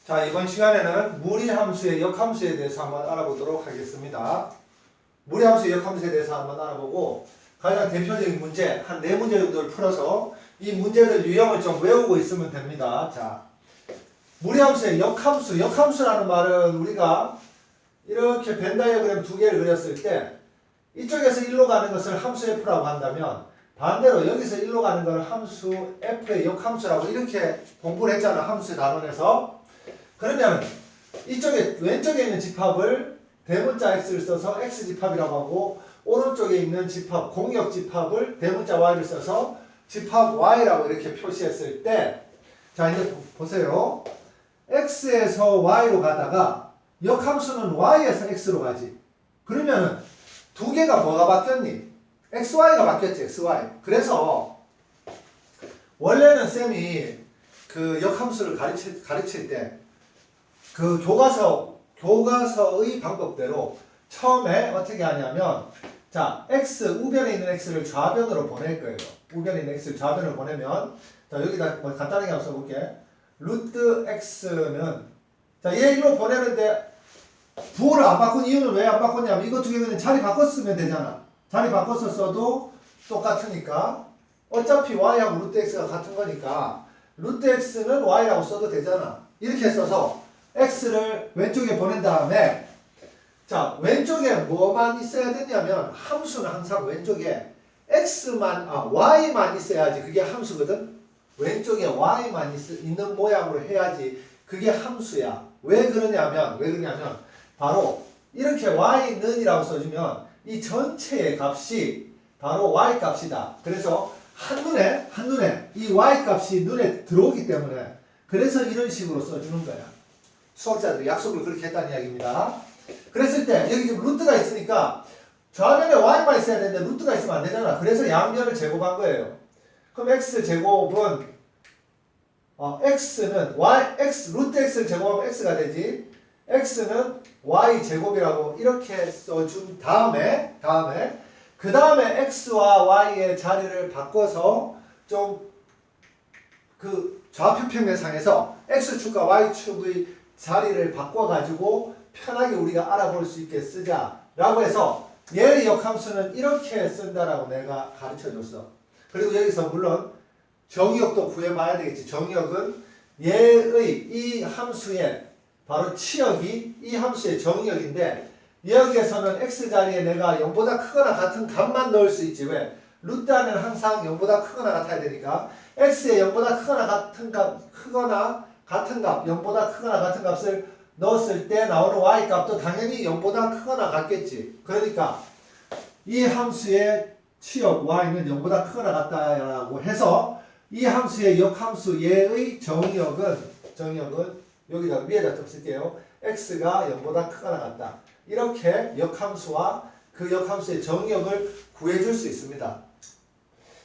자, 이번 시간에는 무리함수의 역함수에 대해서 한번 알아보도록 하겠습니다. 무리함수의 역함수에 대해서 한번 알아보고 가장 대표적인 문제, 한 4문제 정도를 풀어서 이 문제들 유형을 좀 외우고 있으면 됩니다. 자, 무리함수의 역함수, 역함수라는 말은 우리가 이렇게 벤 다이어그램 두 개를 그렸을 때 이쪽에서 1로 가는 것을 함수 F라고 한다면 반대로 여기서 1로 가는 걸 함수 F의 역함수라고 이렇게 공부를 했잖아, 함수의 단원에서. 그러면 이쪽에 왼쪽에 있는 집합을 대문자 x를 써서 x집합이라고 하고 오른쪽에 있는 집합, 공역 집합을 대문자 y를 써서 집합 y라고 이렇게 표시했을 때, 자 이제 보세요. x에서 y로 가다가 역함수는 y에서 x로 가지. 그러면은 두 개가 뭐가 바뀌었니? xy가 바뀌었지, xy. 그래서 원래는 쌤이 그 역함수를 가르칠 때 그 교과서의 방법대로 처음에 어떻게 하냐면, 자, x, 우변에 있는 x를 좌변으로 보낼 거예요. 우변에 있는 x를 좌변으로 보내면, 자, 여기다 뭐 간단하게 한번 써볼게. 루트 x는, 자, 얘 1로 보내는데, 부호를 안 바꾼 이유는 왜 안 바꿨냐면, 이거 두 개 그냥 자리 바꿨으면 되잖아. 자리 바꿔서 써도 똑같으니까, 어차피 y하고 루트 x가 같은 거니까, 루트 x는 y라고 써도 되잖아. 이렇게 써서, x를 왼쪽에 보낸 다음에, 자, 왼쪽에 뭐만 있어야 되냐면 함수는 항상 왼쪽에 y만 있어야지 그게 함수거든. 왼쪽에 y만 있는 모양으로 해야지 그게 함수야. 왜 그러냐면 바로 이렇게 y는이라고 써주면 이 전체의 값이 바로 y 값이다. 그래서 한눈에 이 y 값이 눈에 들어오기 때문에 그래서 이런 식으로 써주는 거야. 수학자들이 약속을 그렇게 했다는 이야기입니다. 그랬을 때 여기 지금 루트가 있으니까 좌변에 y만 있어야 되는데 루트가 있으면 안 되잖아. 그래서 양변을 제곱한 거예요. 그럼 x제곱은 x는 루트 x를 제곱하면 x가 되지. x는 y제곱이라고 이렇게 써준 다음에 그 다음에 x와 y의 자리를 바꿔서 좀 그 좌표평면상에서 x축과 y축의 자리를 바꿔가지고 편하게 우리가 알아볼 수 있게 쓰자 라고 해서 얘의 역함수는 이렇게 쓴다라고 내가 가르쳐줬어. 그리고 여기서 물론 정의역도 구해봐야 되겠지. 정의역은 얘의 이 함수의 바로 치역이 이 함수의 정의역인데 여기에서는 x자리에 내가 0보다 크거나 같은 값만 넣을 수 있지. 왜? 루트 안에는 항상 0보다 크거나 같아야 되니까 x에 0보다 크거나 같은 값 0보다 크거나 같은 값을 넣었을 때 나오는 y 값도 당연히 0보다 크거나 같겠지. 그러니까 이 함수의 치역 y는 0보다 크거나 같다라고 해서 이 함수의 역함수 얘의 정의역은 여기다 위에다 좀 쓸게요. x가 0보다 크거나 같다. 이렇게 역함수와 그 역함수의 정의역을 구해줄 수 있습니다.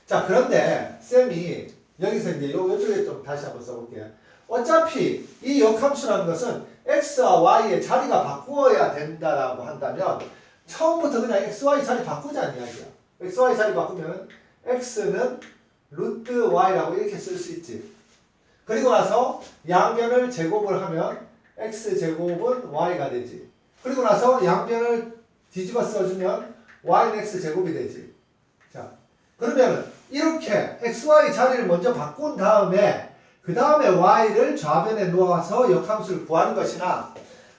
자, 그런데 쌤이 여기서 이제 요쪽에 좀 다시 한번 써볼게요. 어차피 이 역함수라는 것은 x와 y의 자리가 바꾸어야 된다라고 한다면 처음부터 그냥 x, y 자리 바꾸자는 이야기야. x, y 자리 바꾸면 x는 루트 y라고 이렇게 쓸 수 있지. 그리고 나서 양변을 제곱을 하면 x제곱은 y가 되지. 그리고 나서 양변을 뒤집어 써주면 y는 x제곱이 되지. 자, 그러면 이렇게 x, y 자리를 먼저 바꾼 다음에 그 다음에 y를 좌변에 놓아서 역함수를 구하는 것이나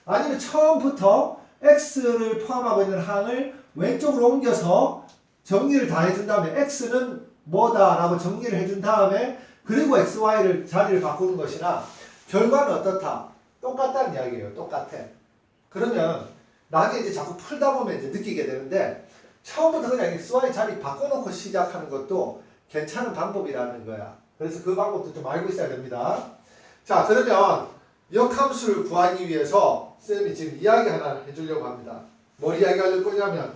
아니면 처음부터 x를 포함하고 있는 항을 왼쪽으로 옮겨서 정리를 다 해준 다음에 x는 뭐다 라고 정리를 해준 다음에 그리고 x, y를 자리를 바꾸는 것이나 결과는 어떻다? 똑같다는 이야기예요. 똑같아. 그러면 나중에 이제 자꾸 풀다 보면 이제 느끼게 되는데 처음부터 그냥 x, y 자리 바꿔놓고 시작하는 것도 괜찮은 방법이라는 거야. 그래서 그 방법도 좀 알고 있어야 됩니다. 자, 그러면 역함수를 구하기 위해서 쌤이 지금 이야기 하나 해주려고 합니다. 뭘 이야기할 거냐면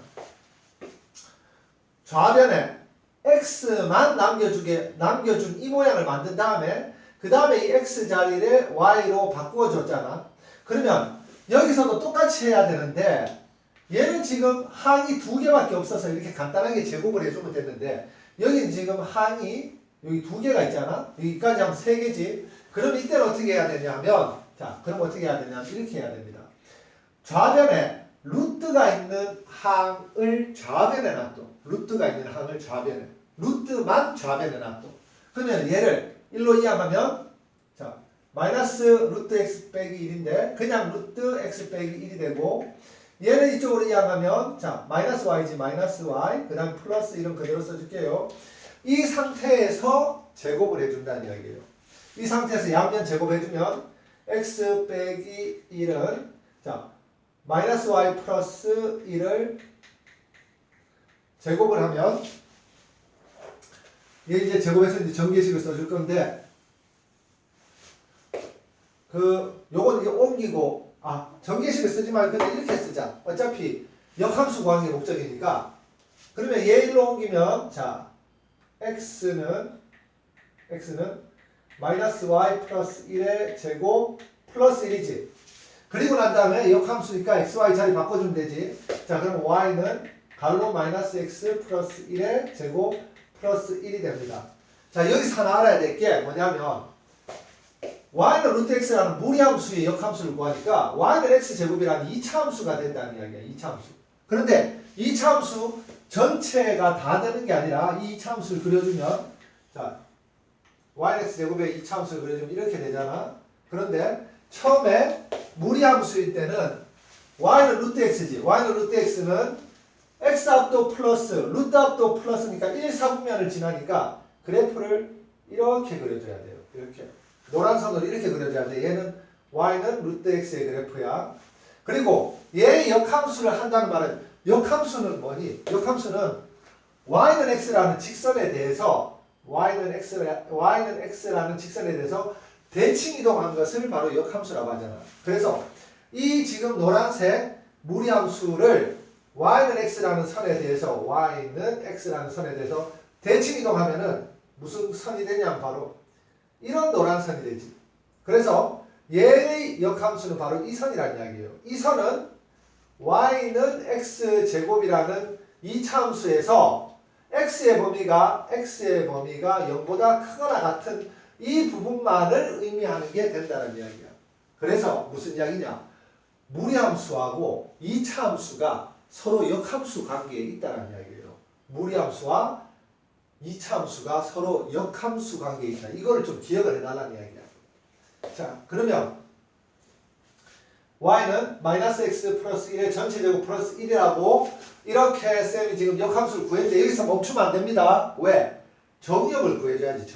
좌변에 x만 남겨준 이 모양을 만든 다음에 그 다음에 이 x 자리를 y로 바꾸어 줬잖아. 그러면 여기서도 똑같이 해야 되는데 얘는 지금 항이 두 개밖에 없어서 이렇게 간단하게 제곱을 해주면 됐는데 여기는 지금 항이 여기 두 개가 있잖아. 여기까지 하면 세 개지. 그럼 이때는 어떻게 해야 되냐면 자, 그럼 어떻게 해야 되냐? 이렇게 해야 됩니다. 좌변에 루트가 있는 항을 좌변에 놔둬. 루트가 있는 항을 좌변에. 루트만 좌변에 놔둬. 그러면 얘를 1로 이항하면 자, 마이너스 루트 x 빼기 1인데 그냥 루트 x 빼기 1이 되고 얘는 이쪽으로 이항하면 자, 마이너스 y지 마이너스 y 그 다음 플러스 1은 그대로 써줄게요. 이 상태에서 제곱을 해준다는 이야기예요. 이 상태에서 양면 제곱해주면 x 빼기 1은 자 마이너스 y 플러스 1을 제곱을 하면 얘 이제 제곱해서 이제 전개식을 써줄 건데 요건 이제 옮기고 전개식을 쓰지 말고 그냥 이렇게 쓰자. 어차피 역함수 구하는 게 목적이니까. 그러면 얘 1로 옮기면 자 x는 마이너스 y 플러스 1의 제곱 플러스 1이지. 그리고 난 다음에 역함수니까 xy 자리 바꿔주면 되지. 자 그럼 y는 가로 마이너스 x 플러스 1의 제곱 플러스 1이 됩니다. 자 여기서 하나 알아야 될 게 뭐냐면 y는 루트 x라는 무리함수의 역함수를 구하니까 y는 x제곱이라는 2차 함수가 된다는 이야기야. 2차 함수. 그런데 2차 함수 전체가 다 되는 게 아니라 이 2차 함수를 그려주면 자 y는 x제곱의 2차 함수를 그려주면 이렇게 되잖아. 그런데 처음에 무리함수일 때는 y는 루트 x지. y는 루트 x는 x 앞도 플러스 루트 앞도 플러스니까 1, 4분면을 지나니까 그래프를 이렇게 그려줘야 돼요. 이렇게. 노란 선으로 이렇게 그려줘야 돼. 얘는 y는 루트 x의 그래프야. 그리고 얘의 역함수를 한다는 말은 역함수는 뭐니? 역함수는 y는 x라는 직선에 대해서 y는 x라는 직선에 대해서 대칭 이동한 것을 바로 역함수라고 하잖아. 그래서 이 지금 노란색 무리함수를 y는 x라는 선에 대해서 대칭 이동하면은 무슨 선이 되냐면 바로 이런 노란 선이 되지. 그래서 얘의 역함수는 바로 이 선이라는 이야기예요. 이 선은 y는 x제곱이라는 2차 함수에서 x의 범위가 0보다 크거나 같은 이 부분만을 의미하는 게 된다는 이야기야. 그래서 무슨 이야기냐? 무리함수하고 2차 함수가 서로 역함수 관계에 있다는 이야기예요. 무리함수와 2차 함수가 서로 역함수 관계에 있다. 이거를 좀 기억을 해달라는 이야기야. 자, 그러면 y는 마이너스 x 플러스 1의 전체제곱 플러스 1이라고 이렇게 쌤이 지금 역함수를 구했는데 여기서 멈추면 안 됩니다. 왜? 정의역을 구해줘야지.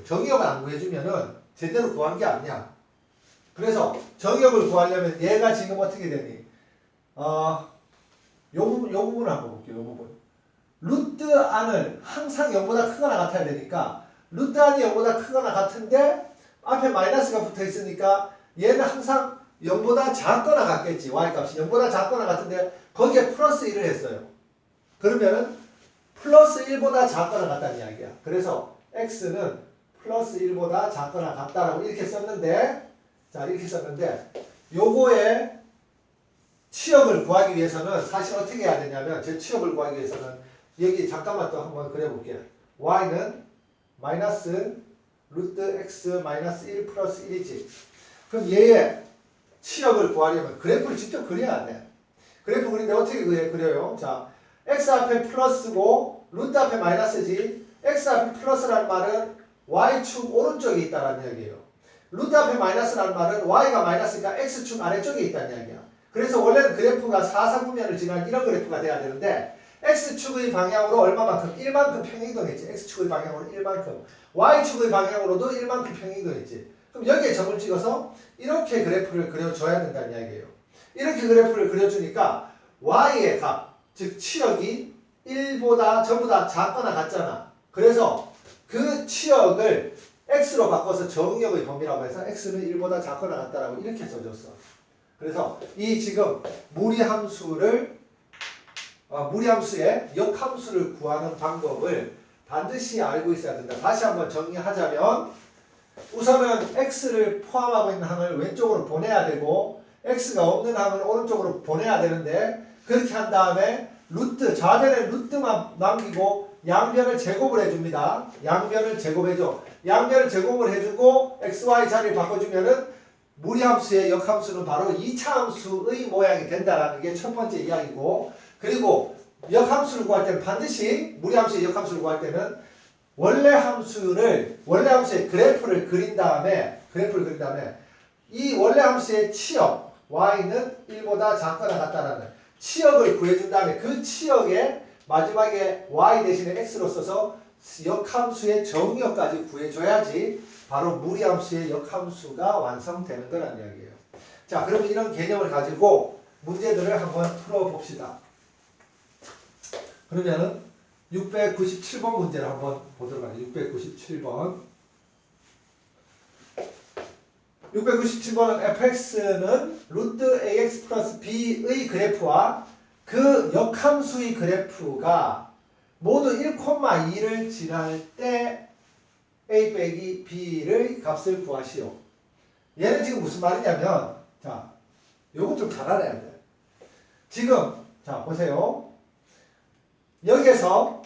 정의역을 안 구해주면은 제대로 구한 게 아니야. 그래서 정의역을 구하려면 얘가 지금 어떻게 되니? 요 부분을 한번 볼게요. 요 부분. 루트 안을 항상 0보다 크거나 같아야 되니까 루트 안이 0보다 크거나 같은데 앞에 마이너스가 붙어 있으니까 얘는 항상 0보다 작거나 같겠지. y값이 0보다 작거나 같은데 거기에 플러스 1을 했어요. 그러면은 플러스 1보다 작거나 같다는 이야기야. 그래서 x는 플러스 1보다 작거나 같다라고 이렇게 썼는데 자 이렇게 썼는데 요거의 치역을 구하기 위해서는 사실 어떻게 해야 되냐면 제 치역을 구하기 위해서는 여기 잠깐만 또 한번 그려볼게요. y는 마이너스 루트 x 마이너스 1 플러스 1이지. 그럼 얘의 치역을 구하려면 그래프를 직접 그려야 돼. 그래프 그리는데 어떻게 그려요? 자, x 앞에 플러스고 루트 앞에 마이너스지. x 앞에 플러스라는 말은 y축 오른쪽에 있다는 이야기예요. 루트 앞에 마이너스라는 말은 y가 마이너스니까 x축 아래쪽에 있다는 이야기야. 그래서 원래는 그래프가 4사분면을 지난 이런 그래프가 돼야 되는데 x축의 방향으로 얼마만큼? 1만큼 평행이동했지. x축의 방향으로 1만큼. y축의 방향으로도 1만큼 평행이동했지. 그럼 여기에 점을 찍어서 이렇게 그래프를 그려줘야 된다는 이야기예요. 이렇게 그래프를 그려주니까 y의 값, 즉 치역이 1보다 전부 다 작거나 같잖아. 그래서 그 치역을 x로 바꿔서 정의역의 범위라고 해서 x는 1보다 작거나 같다라고 이렇게 써줬어. 그래서 이 지금 무리함수의 역함수를 구하는 방법을 반드시 알고 있어야 된다. 다시 한번 정리하자면 우선은 x를 포함하고 있는 항을 왼쪽으로 보내야 되고 x가 없는 항을 오른쪽으로 보내야 되는데 그렇게 한 다음에 좌변에 루트만 남기고 양변을 제곱을 해줍니다. 양변을 제곱해줘. 양변을 제곱을 해주고 xy 자리를 바꿔주면은 무리함수의 역함수는 바로 2차 함수의 모양이 된다라는 게 첫 번째 이야기고, 그리고 역함수를 구할 때는 반드시 무리함수의 역함수를 구할 때는 원래 함수의 그래프를 그린 다음에 이 원래 함수의 치역 y는 1보다 작거나 같다라는 치역을 구해준 다음에 그 치역에 마지막에 y 대신에 x로 써서 역함수의 정의역까지 구해줘야지 바로 무리함수의 역함수가 완성되는 거란 이야기예요. 자, 그러면 이런 개념을 가지고 문제들을 한번 풀어봅시다. 그러면은 697번 문제를 한번 보도록 하겠습니다. 697번은 fx는 루트 ax 플러스 b의 그래프와 그 역함수의 그래프가 모두 1,2를 지날 때 a 빼기 b의 값을 구하시오. 얘는 지금 무슨 말이냐면, 자, 요거 좀 잘 알아야 돼. 지금, 자, 보세요. 여기에서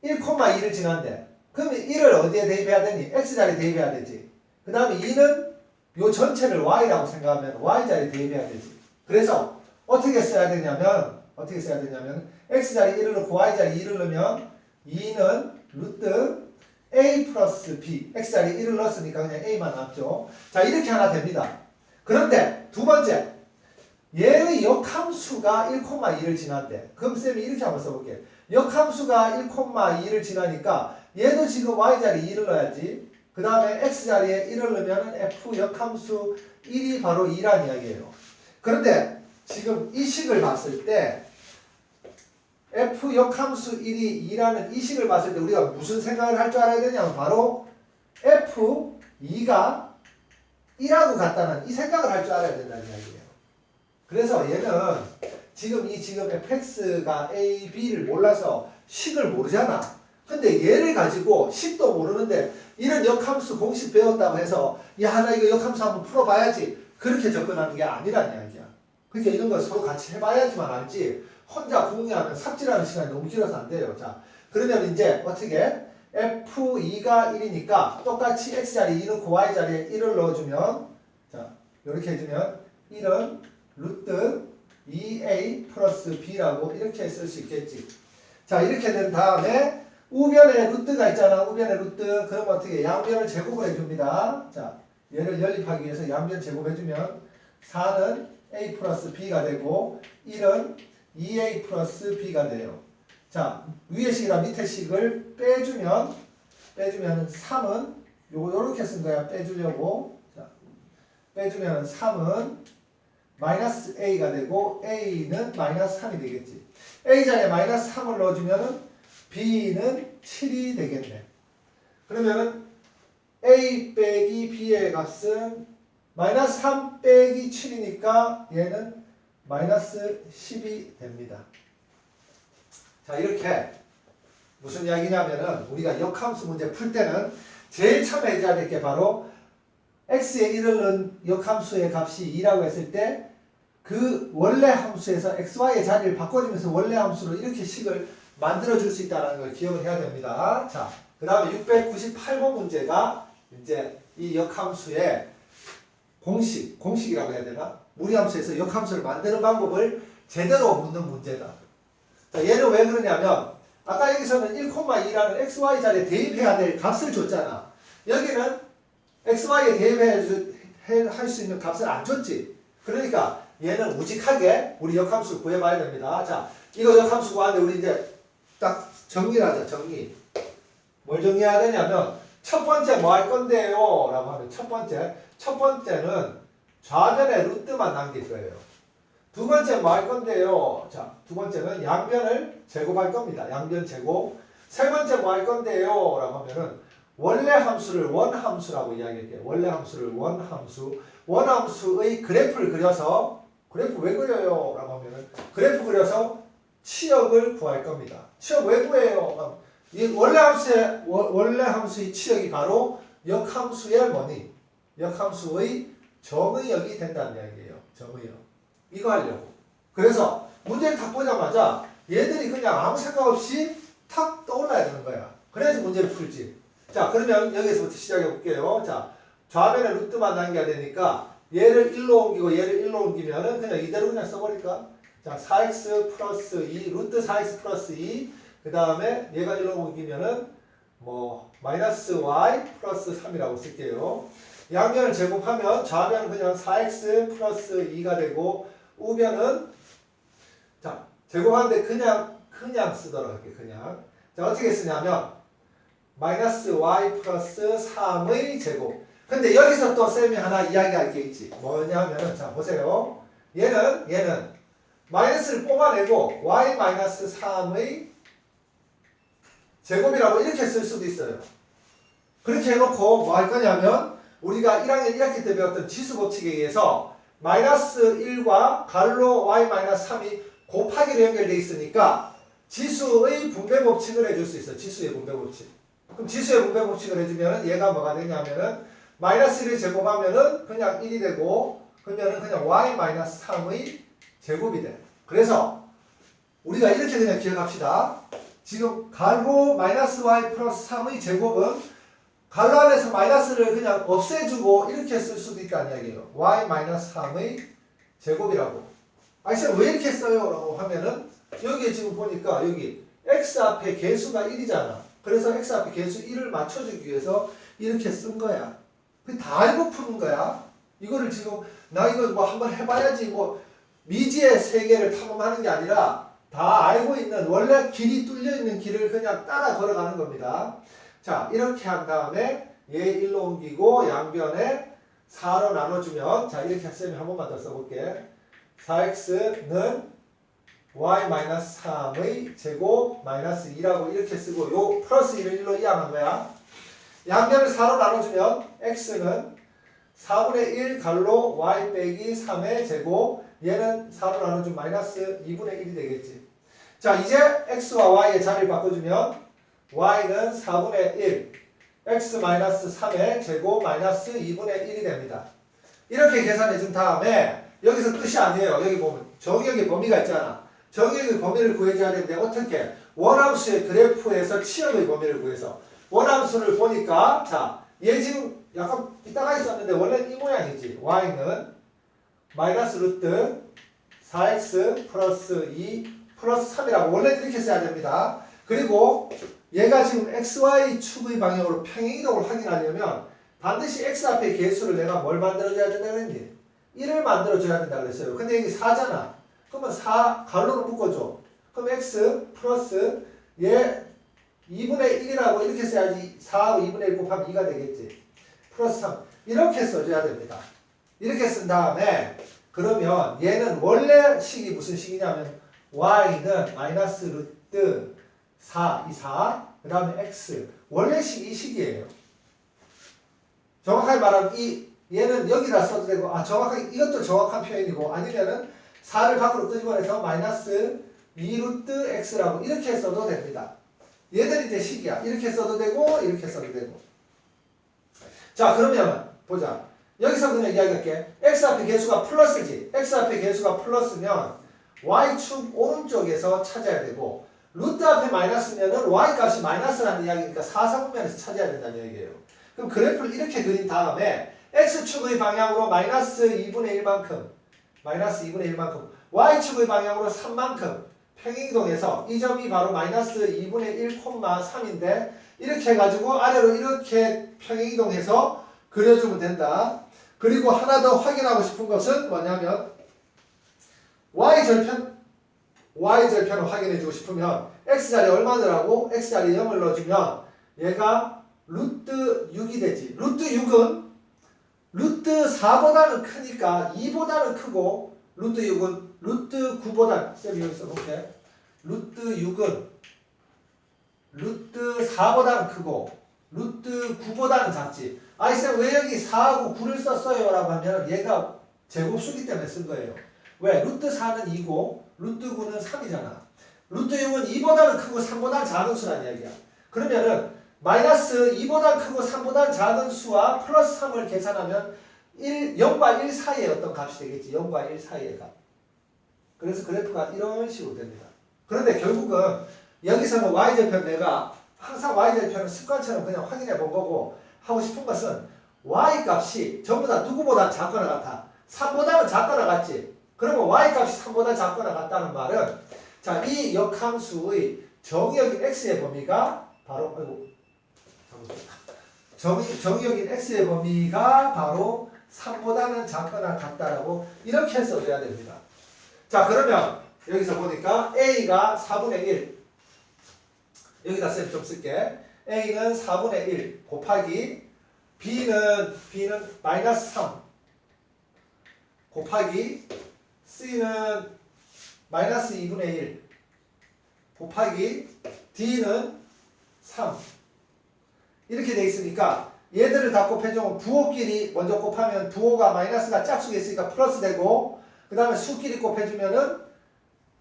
1,2를 지난대. 그러면 1을 어디에 대입해야 되니? x자리에 대입해야 되지. 그 다음에 2는 요 전체를 y라고 생각하면 y자리에 대입해야 되지. 그래서 어떻게 써야 되냐면 x자리에 1을 넣고 y자리에 2를 넣으면 2는 루트 a 플러스 b, x자리에 1을 넣었으니까 그냥 a만 남죠. 자, 이렇게 하나 됩니다. 그런데 두 번째, 얘의 역함수가 1,2를 지난대. 그럼 쌤이 이렇게 한번 써볼게. 역함수가 1,2를 지나니까 얘도 지금 y자리에 2를 넣어야지. 그 다음에 x자리에 1을 넣으면 f 역함수 1이 바로 2란 이야기예요. 그런데 지금 이 식을 봤을 때 f 역함수 1이 2라는 이 식을 봤을 때 우리가 무슨 생각을 할 줄 알아야 되냐면 바로 f2가 1하고 같다는 이 생각을 할 줄 알아야 된다는 이야기예요. 그래서 얘는 지금 fx가 a, b를 몰라서 식을 모르잖아. 근데 얘를 가지고 식도 모르는데 이런 역함수 공식 배웠다고 해서 야, 나 이거 역함수 한번 풀어봐야지. 그렇게 접근하는 게 아니란 이야기야. 그러니까 이런 걸 서로 같이 해봐야지만 알지. 혼자 궁리하면 삽질하는 시간이 너무 길어서 안 돼요. 자, 그러면 이제 어떻게? f2가 1이니까 똑같이 x자리에 2 넣고 y자리에 1을 넣어주면, 자, 이렇게 해주면 1은 루트 2a 플러스 b라고 이렇게 쓸 수 있겠지. 자, 이렇게 된 다음에 우변에 루트가 있잖아. 우변에 루트. 그럼 어떻게? 양변을 제곱을 해줍니다. 자, 얘를 연립하기 위해서 양변 제곱해주면 4는 a 플러스 b가 되고 1은 2a 플러스 b가 돼요. 자, 위의 식이랑 밑에 식을 빼주면 3은 요렇게 쓴 거야. 빼주려고. 자, 빼주면 3은 마이너스 a가 되고 a는 마이너스 3이 되겠지. a 자리에 마이너스 3을 넣어주면 b는 7이 되겠네. 그러면은 a 빼기 b의 값은 마이너스 3 빼기 7이니까 얘는 마이너스 10이 됩니다. 자, 이렇게 무슨 이야기냐면은 우리가 역함수 문제 풀 때는 제일 처음에 해줘야 될 게 바로 x에 1을 넣은 역함수의 값이 2라고 했을 때 그 원래 함수에서 xy의 자리를 바꿔주면서 원래 함수로 이렇게 식을 만들어줄 수 있다는 걸 기억을 해야 됩니다. 자, 그 다음에 698번 문제가 이제 이 역함수의 공식이라고 해야 되나? 무리함수에서 역함수를 만드는 방법을 제대로 묻는 문제다. 자, 얘는 왜 그러냐면 아까 여기서는 1,2라는 xy 자리에 대입해야 될 값을 줬잖아. 여기는 xy에 대입할 수 있는 값을 안 줬지. 그러니까 얘는 우직하게 우리 역함수를 구해봐야 됩니다. 자, 이거 역함수 구하는데 우리 이제 딱 정리를 하자. 정리. 뭘 정리해야 되냐면 첫 번째 뭐 할 건데요? 라고 하면 첫 번째는 좌변에 루트만 남길 거예요. 두 번째 뭐 할 건데요? 자, 두 번째는 양변을 제곱할 겁니다. 양변 제곱. 세 번째 뭐 할 건데요? 라고 하면은 원래 함수를 원함수라고 이야기할게요. 원래 함수를 원함수. 원함수의 그래프를 그려서 그래프 왜 그려요? 라고 하면은 그래프 그려서 치역을 구할 겁니다. 치역 왜 구해요? 이 원래 함수의 치역이 바로 역함수의 뭐니? 역함수의 정의역이 된다는 이야기예요. 정의역. 이거 하려고. 그래서 문제를 딱 보자마자 얘들이 그냥 아무 생각 없이 탁 떠올라야 되는 거야. 그래야지 문제를 풀지. 자, 그러면 여기서부터 시작해 볼게요. 자, 좌변에 루트만 남겨야 되니까 얘를 1로 옮기고 얘를 1로 옮기면은 그냥 이대로 그냥 써버릴까? 자, 4x 플러스 2, 루트 4x 플러스 2, 그 다음에 얘가 1로 옮기면은 뭐 마이너스 y 플러스 3이라고 쓸게요. 양변을 제곱하면 좌변은 그냥 4x 플러스 2가 되고 우변은 자 제곱하는데 그냥 쓰도록 할게요. 그냥. 자 어떻게 쓰냐면 마이너스 y 플러스 3의 제곱. 근데 여기서 또 쌤이 하나 이야기할 게 있지. 뭐냐면은 자 보세요. 얘는 마이너스를 뽑아내고 y 마이너스 3의 제곱이라고 이렇게 쓸 수도 있어요. 그렇게 해놓고 뭐 할 거냐면 우리가 1학년 1학기 때 배웠던 지수 법칙에 의해서 마이너스 1과 가로 y 마이너스 3이 곱하기로 연결되어 있으니까 지수의 분배 법칙을 해줄 수 있어. 지수의 분배 법칙. 그럼 지수의 분배 법칙을 해주면 얘가 뭐가 되냐면은 마이너스 1을 제곱하면은 그냥 1이 되고 그러면은 그냥 y 마이너스 3의 제곱이 돼. 그래서 우리가 이렇게 그냥 기억합시다. 지금 가로 마이너스 y 플러스 3의 제곱은 가로 안에서 마이너스를 그냥 없애주고 이렇게 쓸 수도 있다는 이야기예요. y 마이너스 3의 제곱이라고. 아니 쌤 왜 이렇게 써요? 라고 하면은 여기에 지금 보니까 여기 x 앞에 개수가 1이잖아. 그래서 x 앞에 개수 1을 맞춰주기 위해서 이렇게 쓴 거야. 다 알고 푸는 거야. 이거를 지금 나 이거 뭐 한번 해봐야지 뭐 미지의 세계를 탐험하는 게 아니라 다 알고 있는 원래 길이 뚫려 있는 길을 그냥 따라 걸어가는 겁니다. 자 이렇게 한 다음에 얘 1로 옮기고 양변에 4로 나눠주면 자 이렇게 쌤이 한 번만 더 써볼게. 4x는 y-3의 제곱 마이너스 2라고 이렇게 쓰고 요 플러스 1을 1로 이항한 거야. 양변을 4로 나눠주면 x는 4분의 1 갈로 y 빼기 3의 제곱 얘는 4로 나눠주면 마이너스 2분의 1이 되겠지. 자 이제 x와 y의 자리를 바꿔주면 y는 4분의 1 x 마이너스 3의 제곱 마이너스 2분의 1이 됩니다. 이렇게 계산해 준 다음에 여기서 끝이 아니에요. 여기 보면 정의역의 범위가 있잖아. 정의역의 범위를 구해줘야 되는데 어떻게? 원함수의 그래프에서 치역의 범위를 구해서 원함수를 보니까 자 얘 지금 약간 이따가 있었는데 원래는 이 모양이지. y는 마이너스 루트 4x 플러스 2 플러스 3이라고 원래는 이렇게 써야 됩니다. 그리고 얘가 지금 xy 축의 방향으로 평행이동을 확인하려면 반드시 x 앞에 개수를 내가 뭘 만들어줘야 된다고 했니? 1을 만들어줘야 된다고 그랬어요. 근데 여기 4잖아. 그러면 4 가로로 묶어줘. 그럼 x 플러스 얘 2분의 1이라고 이렇게 써야지 4하고 2분의 1 곱하면 2가 되겠지. 플러스 3 이렇게 써줘야 됩니다. 이렇게 쓴 다음에 그러면 얘는 원래 식이 무슨 식이냐면 y는 마이너스 루트 4, 이 4, 그 다음에 x 원래 식이 이 식이에요. 정확하게 말하면 얘는 여기다 써도 되고 정확하게 이것도 정확한 표현이고 아니면은 4를 밖으로 끄집어내서 마이너스 2루트 x라고 이렇게 써도 됩니다. 얘들이 이제 식이야. 이렇게 써도 되고 이렇게 써도 되고. 자 그러면 보자. 여기서 그냥 이야기할게. x 앞에 개수가 플러스지. x 앞에 개수가 플러스면 y축 오른쪽에서 찾아야 되고 루트 앞에 마이너스면은 y 값이 마이너스라는 이야기니까 사사분면에서 찾아야 된다는 얘기예요. 그럼 그래프를 이렇게 그린 다음에 x축의 방향으로 마이너스 2분의 1만큼 y축의 방향으로 3만큼 평행이동해서 이 점이 바로 마이너스 2분의 1, 3인데 이렇게 해가지고 아래로 이렇게 평행이동해서 그려주면 된다. 그리고 하나 더 확인하고 싶은 것은 뭐냐면 y절편을 확인해주고 싶으면 x자리에 얼마더라고? x자리에 0을 넣어주면 얘가 루트 6이 되지. 루트 6은 루트 4보다는 크니까 2보다는 크고 루트 6은 루트 9보다 쌤이 여기 써볼게. 루트 6은 루트 4보다는 크고 루트 9보다는 작지. 아이 쌤 왜 여기 4하고 9를 썼어요? 라고 하면 얘가 제곱수기 때문에 쓴 거예요. 왜? 루트 4는 2고 루트 9는 3이잖아. 루트 6은 2보다는 크고 3보다는 작은 수란 이야기야. 그러면은 마이너스 2보다 크고 3보다 작은 수와 플러스 3을 계산하면 0과 1 사이에 어떤 값이 되겠지. 0과 1 사이의 값. 그래서 그래프가 이런 식으로 됩니다. 그런데 결국은 여기서는 y절편 내가 항상 y절편을 습관처럼 그냥 확인해 본 거고 하고 싶은 것은 y 값이 전부 다 누구보다 작거나 같아. 3보다는 작거나 같지. 그러면 y 값이 3보다 작거나 같다는 말은 자, 이 역함수의 정의역인 x의 범위가 바로 정의역인 x의 범위가 바로 3보다는 작거나 같다라고 이렇게 써줘야 됩니다. 자, 그러면 여기서 보니까 a가 4분의 1 여기다 쌤 좀 쓸게. a는 4분의 1 곱하기 b는 마이너스 3 곱하기 c는 마이너스 2분의 1 곱하기 d는 3 이렇게 돼 있으니까 얘들을 다 곱해주면 부호끼리 먼저 곱하면 부호가 마이너스가 짝수에 있으니까 플러스 되고 그 다음에 수끼리 곱해주면은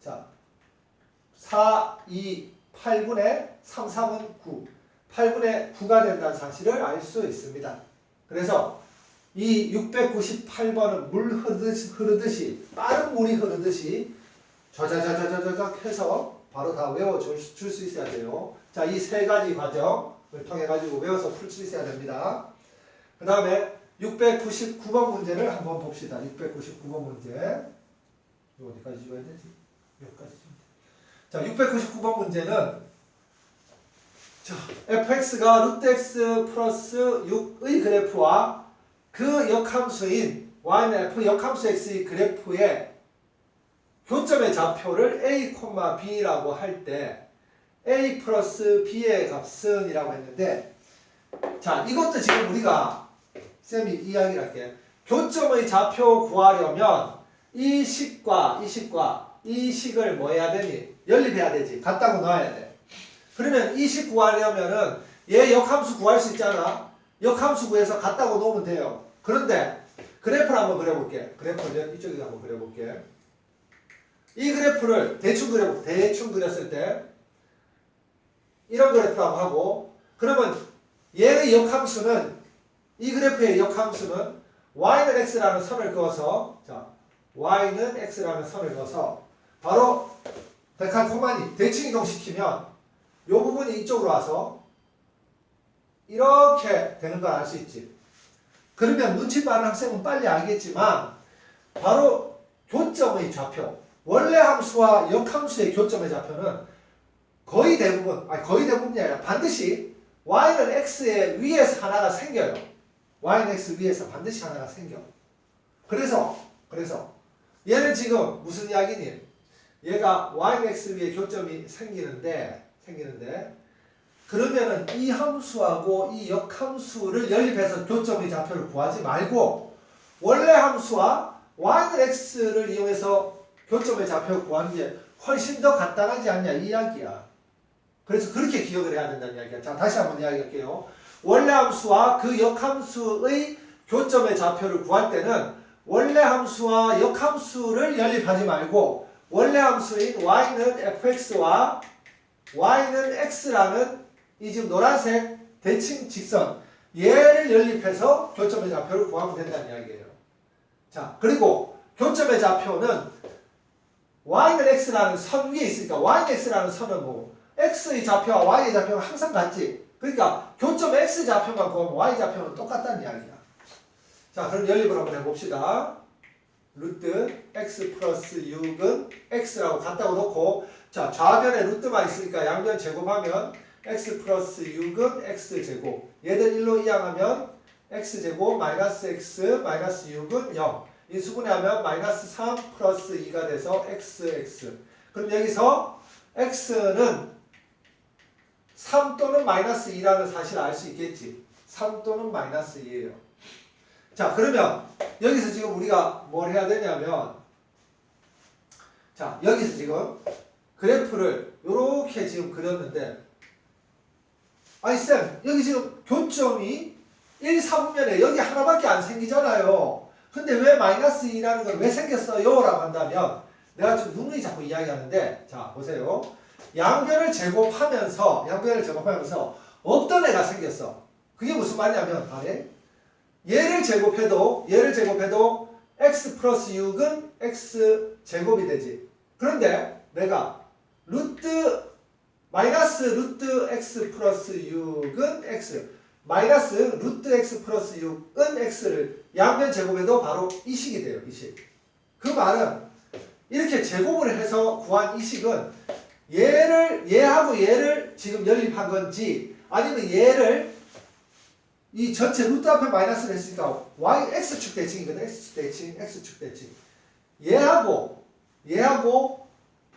자 4, 2, 8분의 3, 3은 9 8분의 9가 된다는 사실을 알 수 있습니다. 그래서 이 698번은 물 흐르듯이 빠른 물이 흐르듯이 좌자자자자자작 해서 바로 다 외워줄 수 있어야 돼요. 자, 이 세 가지 과정을 통해 가지고 외워서 풀 수 있어야 됩니다. 그 다음에 699번 문제를 한번 봅시다. 699번 문제. 이거 어디까지 지워야 되지? 여기까지. 자, 699번 문제는 자, fx가 루트 x 플러스 6의 그래프와 그 역함수인 y는 f 역함수 x의 그래프의 교점의 좌표를 a, b라고 할 때 a 플러스 b의 값은 이라고 했는데 자, 이것도 지금 우리가 쌤이 이야기를 할게. 교점의 좌표 구하려면 이 식과 이 식을 뭐 해야 되니? 연립해야 되지. 같다고 넣어야 돼. 그러면 이 식 구하려면은 얘 역함수 구할 수 있잖아. 역함수 구해서 같다고 놓으면 돼요. 그런데 그래프를 한번 그려볼게. 그래프를 이쪽에 한번 그려볼게. 이 그래프를 대충 그렸을 때 이런 그래프라고 하고 그러면 얘의 역함수는 이 그래프의 역함수는 y는 x라는 선을 그어서 자 y는 x라는 선을 그어서 바로 데칼코마니 대칭 이동시키면 이 부분이 이쪽으로 와서 이렇게 되는 걸 알 수 있지. 그러면 눈치 빠른 학생은 빨리 알겠지만 바로 교점의 좌표 원래 함수와 역함수의 교점의 좌표는 거의 대부분이 아니라 반드시 y는 x의 위에서 하나가 생겨요. y는 x 위에서 반드시 하나가 생겨. 그래서 얘는 지금 무슨 이야기니? 얘가 y는 x 위에 교점이 생기는데 그러면은 이 함수하고 이 역함수를 연립해서 교점의 좌표를 구하지 말고 원래 함수와 y는 x를 이용해서 교점의 좌표를 구하는 게 훨씬 더 간단하지 않냐 이 이야기야. 그래서 그렇게 기억을 해야 된다는 이야기야. 자, 다시 한번 이야기할게요. 원래 함수와 그 역함수의 교점의 좌표를 구할 때는 원래 함수와 역함수를 연립하지 말고 원래 함수인 y는 fx와 y는 x라는 이 지금 노란색 대칭 직선 얘를 연립해서 교점의 좌표를 구하면 된다는 이야기예요. 자, 그리고 교점의 좌표는 y는 x라는 선 위에 있으니까 y는 x라는 선은 뭐 x의 좌표와 y의 좌표가 항상 같지. 그러니까 교점 x 좌표만 구하면 y 좌표는 똑같다는 이야기야. 자, 그럼 연립을 한번 해봅시다. 루트 x 플러스 6은 x라고 같다고 놓고 자, 좌변에 루트만 있으니까 양변 제곱하면 x 플러스 6은 x제곱 얘들 1로 이항하면 x제곱 마이너스 x 마이너스 6은 0 인수분해하면 마이너스 3 플러스 2가 돼서 xx 그럼 여기서 x는 3 또는 마이너스 2라는 사실을 알 수 있겠지. 3 또는 마이너스 2예요. 자, 그러면 여기서 지금 우리가 뭘 해야 되냐면 자, 여기서 지금 그래프를 이렇게 지금 그렸는데 아니 쌤 여기 지금 교점이 1, 3면에 여기 하나밖에 안 생기잖아요. 근데 왜 마이너스 2라는 건 왜 생겼어요? 라고 한다면 내가 지금 누누이 자꾸 이야기하는데 자 보세요. 양변을 제곱하면서 어떤 애가 생겼어. 그게 무슨 말이냐면 얘를 제곱해도 x 플러스 6은 x 제곱이 되지. 그런데 내가 마이너스 루트 x 플러스 6은 x 마이너스 루트 x 플러스 6은 x를 양변 제곱해도 바로 이 식이 돼요. 이 식. 그 말은 이렇게 제곱을 해서 구한 이 식은 얘하고 얘를 지금 연립한 건지 아니면 얘를 이 전체 루트 앞에 마이너스를 했으니까 y x축 대칭이거든. x축 대칭, x축 대칭. 얘하고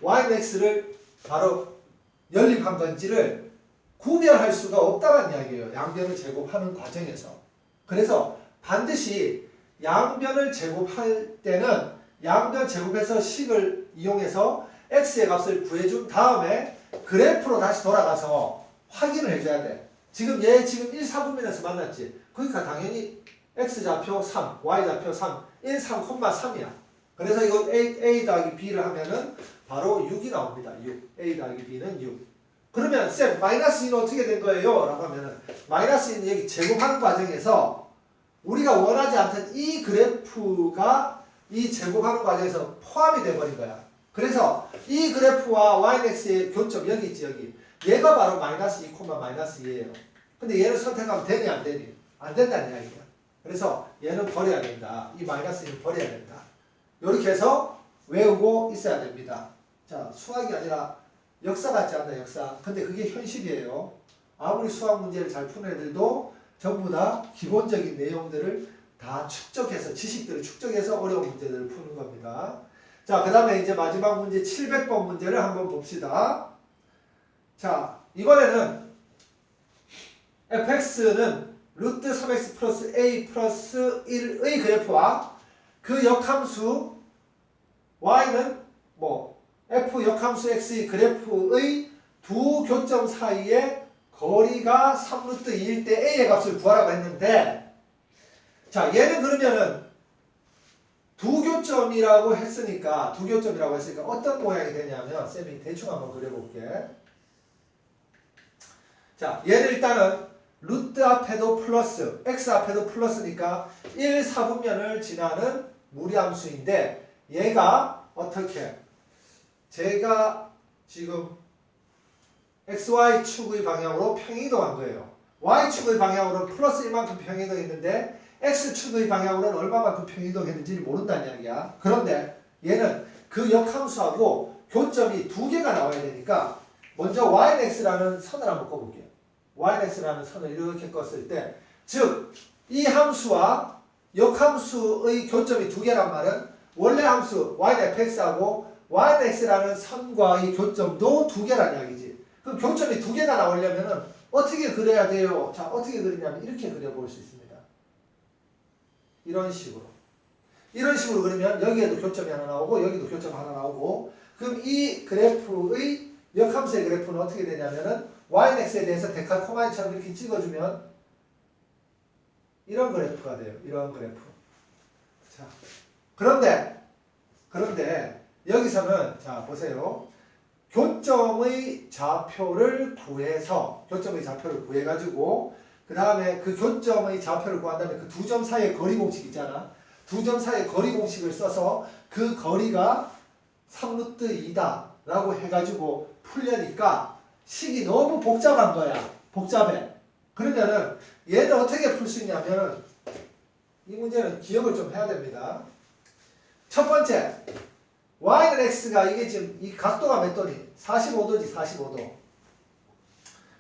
y x를 바로 연립한 건지를 구별할 수가 없다는 이야기예요. 양변을 제곱하는 과정에서. 그래서 반드시 양변을 제곱할 때는 양변 제곱해서 식을 이용해서 x의 값을 구해준 다음에 그래프로 다시 돌아가서 확인을 해줘야 돼. 지금 얘 지금 1, 4분면에서 만났지. 그러니까 당연히 x좌표 3, y좌표 3, 1, 3, 3이야. 그래서 이거 a 더하기 b를 하면은 바로 6이 나옵니다. 6. a 더하기 b는 6. 그러면 쌤 마이너스 2는 어떻게 된 거예요? 라고 하면은 마이너스 2는 여기 제곱하는 과정에서 우리가 원하지 않던 이 그래프가 이 제곱하는 과정에서 포함이 돼버린 거야. 그래서 이 그래프와 yx의 교점 여기 있지 여기. 얘가 바로 마이너스 2, 마이너스 2예요. 근데 얘를 선택하면 되니 안 되니? 안 된다는 이야기야. 그래서 얘는 버려야 된다. 이 마이너스 2는 버려야 된다. 이렇게 해서 외우고 있어야 됩니다. 자, 수학이 아니라 역사 같지 않나 역사. 근데 그게 현실이에요. 아무리 수학 문제를 잘 푸는 애들도 전부 다 기본적인 내용들을 다 축적해서 지식들을 축적해서 어려운 문제들을 푸는 겁니다. 자, 그 다음에 이제 마지막 문제 700번 문제를 한번 봅시다. 자, 이번에는 fx는 루트 3x 플러스 a 플러스 1의 그래프와 그 역함수 y는 f 역함수 x의 그래프의 두 교점 사이의 거리가 3루트 2일 때 a의 값을 구하라고 했는데, 자, 얘는 그러면은 두 교점이라고 했으니까 어떤 모양이 되냐면 쌤이 대충 한번 그려볼게. 자, 얘는 일단은 루트 앞에도 플러스, x 앞에도 플러스니까 1, 4분면을 지나는 무리함수인데 얘가 어떻게? 제가 지금 xy축의 방향으로 평행이동한 거예요. y축의 방향으로는 플러스 1만큼 평행이동했는데 x축의 방향으로는 얼마만큼 평행이동했는지를 모른다는 이야기야. 그런데 얘는 그 역함수하고 교점이 두 개가 나와야 되니까 먼저 yx라는 선을 한번 꺼볼게요. yx라는 선을 이렇게 껐을 때, 즉 이 함수와 역함수의 교점이 두 개란 말은 원래 함수 yfx하고 yx라는 선과의 교점도 두 개란 이야기지. 그럼 교점이 두 개가 나오려면은 어떻게 그려야 돼요? 자, 어떻게 그리냐면 이렇게 그려볼 수 있습니다. 이런 식으로 그리면 여기에도 교점이 하나 나오고 여기도 교점 하나 나오고, 그럼 이 그래프의 역함수의 그래프는 어떻게 되냐면은 yx에 대해서 데칼코마니처럼 이렇게 찍어주면 이런 그래프가 돼요. 이런 그래프. 자, 그런데 여기서는 자 보세요. 교점의 좌표를 구해가지고 그 다음에 그 교점의 좌표를 구한 다음에 그 두 점 사이의 거리 공식 있잖아. 두 점 사이의 거리 공식을 써서 그 거리가 3루트 2다 라고 해가지고 풀려니까 식이 너무 복잡한 거야. 복잡해. 그러면은 얘를 어떻게 풀 수 있냐면 이 문제는 기억을 좀 해야 됩니다. 첫 번째, y는 x가 이게 지금 이 각도가 몇 도니? 45도지, 45도.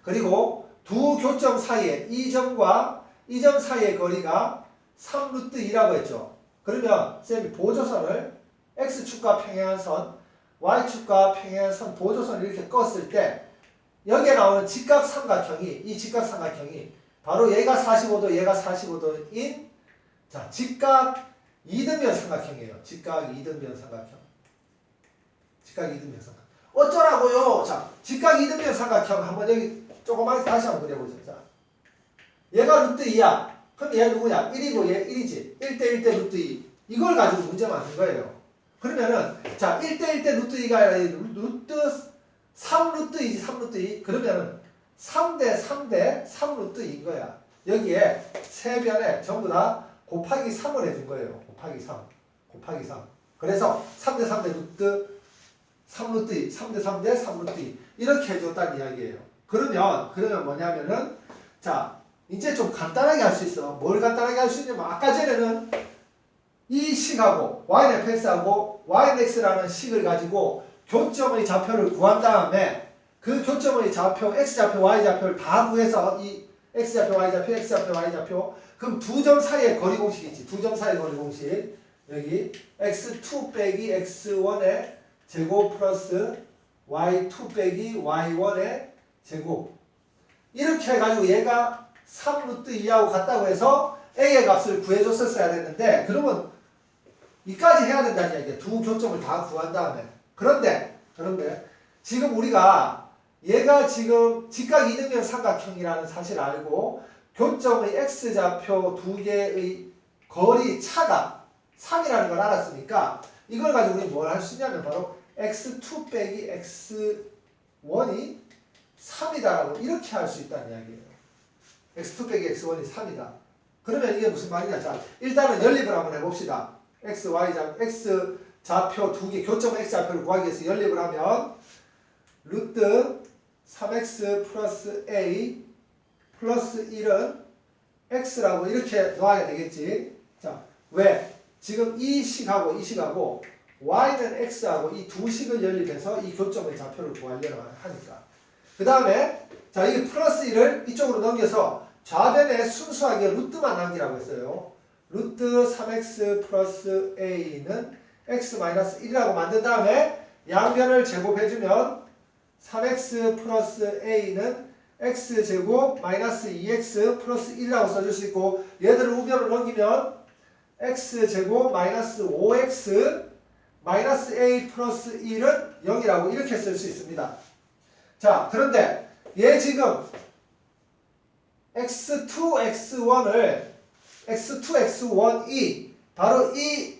그리고 두 교점 사이에 이 점과 이 점 사이의 거리가 3루트 2라고 했죠. 그러면 쌤이 보조선을 x축과 평행한 선, y축과 평행한 선 보조선을 이렇게 껐을 때 여기에 나오는 이 직각삼각형이 바로 얘가 45도, 얘가 45도인 자, 직각 이등변 삼각형이에요. 직각 이등변 삼각형. 어쩌라고요? 자, 직각 이등변 삼각형 한번 여기 조그맣게 다시 한번 그려보자. 자, 얘가 루트 2야. 그럼 얘 누구냐? 1이고 얘 1이지. 1대 1대 루트 2. 이걸 가지고 문제 만든 거예요. 그러면은 자, 1대 1대 루트 2가 아니라 루트 3루트 2지. 3루트 2. 그러면은 3대 3대 3루트 2인 거야. 여기에 세 변에 전부 다 곱하기 3을 해준 거예요. 곱하기 3. 그래서 3대 3대 루트 3루트 2, 3대 3대 3루트 2 이렇게 해줬다는 이야기예요. 그러면 뭐냐면은 자, 이제 좀 간단하게 할 수 있어. 뭘 간단하게 할 수 있냐면 아까 전에는 이 식하고 yfx하고 yx라는 식을 가지고 교점의 좌표를 구한 다음에 그 교점의 좌표, x좌표, y좌표를 다 구해서 이 x좌표, y좌표, x좌표, y좌표 그럼 두 점 사이의 거리 공식이 있지. 두 점 사이의 거리 공식 여기 x2 빼기 x1의 제곱 플러스 y2 빼기 y1의 제곱 이렇게 해가지고 얘가 3루트 2하고 같다고 해서 a의 값을 구해줬었어야 됐는데 그러면 이까지 해야 된다는 얘기야. 두 교점을 다 구한 다음에. 그런데 지금 우리가 얘가 지금 직각 이등변 삼각형이라는 사실을 알고 교점의 x좌표 두 개의 거리 차가 3이라는 걸 알았으니까 이걸 가지고 우리 뭘 할 수 있냐면 바로 x2 빼기 x1이 3이다라고 이렇게 할 수 있다는 이야기예요. x2 빼기 x1이 3이다. 그러면 이게 무슨 말이냐. 자, 일단은 연립을 한번 해봅시다. x, y x 좌표 두 개, 교점 x 좌표를 구하기 위해서 연립을 하면 루트 3x 플러스 a 플러스 1은 x라고 이렇게 놓아야 되겠지. 자, 왜? 지금 이 식하고 이 식하고 y는 x하고 이 두 식을 연립해서 이 교점의 좌표를 구하려고 하니까. 그 다음에 자, 이 플러스 1을 이쪽으로 넘겨서 좌변에 순수하게 루트만 남기라고 했어요. 루트 3x 플러스 a는 x 마이너스 1이라고 만든 다음에 양변을 제곱해주면 3x 플러스 a는 x제곱 마이너스 2x 플러스 1이라고 써줄 수 있고 얘들을 우변으로 넘기면 x제곱 마이너스 5x 마이너스 a 플러스 1은 0이라고 이렇게 쓸 수 있습니다. 자, 그런데 얘 지금 x2, x1을 x2, x1이 바로 이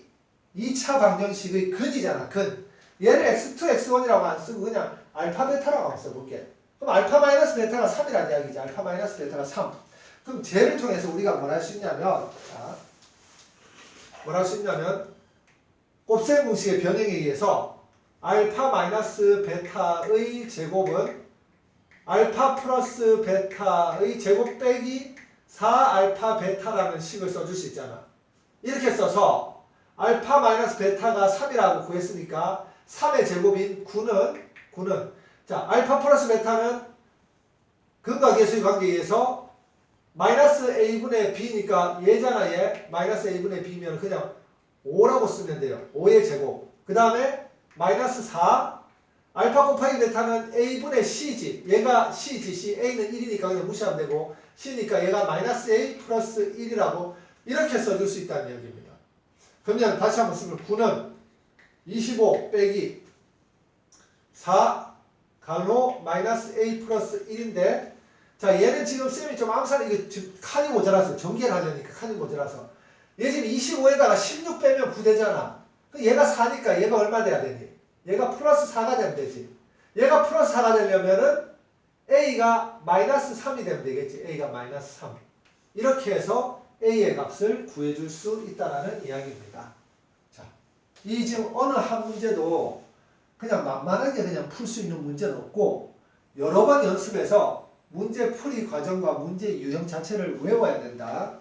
2차 방정식의 근이잖아. 근. 얘를 x2, x1이라고 안 쓰고 그냥 알파, 베타라고 한번 써볼게. 그럼 알파 마이너스 베타가 3이라는 이야기지. 알파 마이너스 베타가 3. 그럼 쟤를 통해서 우리가 뭘 할 수 있냐면 자, 뭘 할 수 있냐면 곱셈 공식의 변형에 의해서 알파 마이너스 베타의 제곱은 알파 플러스 베타의 제곱 빼기 4알파 베타라는 식을 써줄 수 있잖아. 이렇게 써서 알파 마이너스 베타가 3이라고 구했으니까 3의 제곱인 9는 자, 알파 플러스 베타는 근과 계수의 관계에 의해서 마이너스 a분의 b니까 얘잖아. 얘 마이너스 a분의 b면 그냥 5라고 쓰면 돼요. 5의 제곱. 그 다음에 마이너스 4 알파 곱하기 베타는 a분의 c지. 얘가 c지. c. a는 1이니까 그냥 무시하면 되고 c니까 얘가 마이너스 a 플러스 1이라고 이렇게 써줄 수 있다는 얘기입니다. 그러면 다시 한번 쓰면 9는 25 빼기 4 갈로 마이너스 a 플러스 1인데 자, 얘는 지금 쌤이 좀 암산 이게 지금 칸이 모자라서 전개를 하려니까 칸이 모자라서 얘 지금 25에다가 16 빼면 9 되잖아. 얘가 4니까 얘가 얼마 돼야 되니? 얘가 플러스 4가 되면 되지. 얘가 플러스 4가 되려면은 a가 마이너스 3이 되면 되겠지. a가 마이너스 3. 이렇게 해서 a의 값을 구해줄 수 있다는 이야기입니다. 자, 이 지금 어느 한 문제도 그냥 만만하게 그냥 풀 수 있는 문제는 없고 여러 번 연습해서 문제 풀이 과정과 문제 유형 자체를 외워야 된다.